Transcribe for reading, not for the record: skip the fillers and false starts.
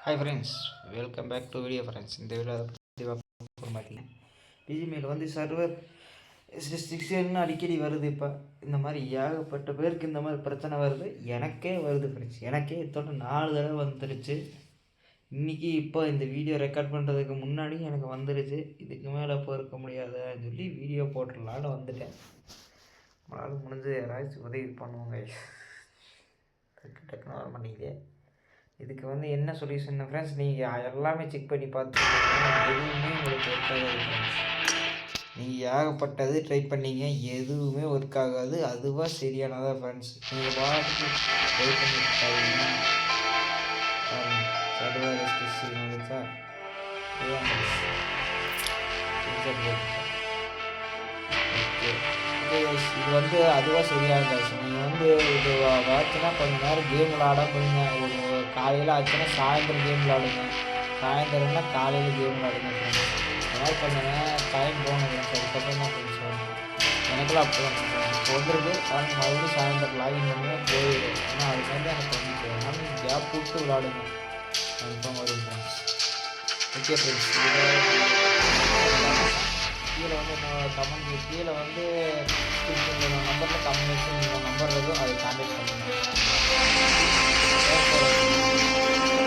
Hi friends, welcome back to video friends. இந்த video அதை பற்றி பார்த்தீங்கன்னா பிஜிமெயில் வந்து சர்வர் ரெஸ்ட்ரிக்ஷன் அடிக்கடி வருது. இப்போ இந்த மாதிரி ஏகப்பட்ட பேருக்கு இந்த மாதிரி பிரச்சனை வருது. எனக்கே வருது ஃப்ரெண்ட்ஸ். எனக்கே இதோட 4 தடவை வந்துருச்சு. இன்றைக்கி இப்போ இந்த வீடியோ ரெக்கார்ட் பண்ணுறதுக்கு முன்னாடி எனக்கு வந்துருச்சு. இதுக்கு மேலே இப்போ இருக்க முடியாதுன்னு சொல்லி வீடியோ போட்டுடலான்னு வந்துட்டேன். நம்மளால் முடிஞ்சு யாராச்சும் உதவி பண்ணுவாங்க. டக்குன்னு வர மாட்டேங்குது. இதுக்கு வந்து என்ன சொல்யூஷன் ஃப்ரெண்ட்ஸ், நீங்கள் எல்லாமே செக் பண்ணி பார்த்துக்கிட்டீங்கன்னா எதுவுமே உங்களுக்கு ஒர்க் ஆகாது ஃப்ரெண்ட்ஸ். நீங்கள் ஏகப்பட்டது ட்ரை பண்ணீங்க, எதுவுமே ஒர்க் ஆகாது. அதுவாக சரியானதாக ஃப்ரெண்ட்ஸ். நீங்கள் பாட்டுக்கு ட்ரை பண்ணிட்டாங்க சர்வர் ரெஸ்ட்ரிக்ஷன் வந்துச்சா இது வந்து அதுவாக சரியாக நீங்கள் வந்து இது ஆச்சுன்னா கொஞ்சம் நேரம் கேம் விளாட போயிங்க. ஒரு காலையில் ஆச்சுன்னா சாயந்தரம் கேம் விளாடுங்க, சாயந்தரம்னா காலையில் கேம் விளாடுங்க ஃப்ரெண்ட்ஸ். அதனால் கொஞ்சம் நேரம் டைம் போகணும் ஃப்ரெண்ட்ஸ். அதுக்கப்புறம் தான் ஃப்ரெண்ட்ஸ் வரும். எனக்குலாம் அப்போ தான் இப்போ வந்துருக்கு. ஆனால் மறுபடியும் சாயந்தரம் லாகின் பண்ணி போயிடும். ஆனால் அதுக்கு வந்து எனக்கு வந்து அதனால் கேப் விட்டு விளாடுங்க, கன்ஃபார்ம் வரும் ஃப்ரெண்ட்ஸ். ஓகே ஃப்ரெண்ட்ஸ், கீழே வந்து கமெண்ட் கீழே வந்து நம்பரில் கமெண்ட் நம்பர் இருக்கும், அதை கான்டாக்ட் பண்ணுங்கள்.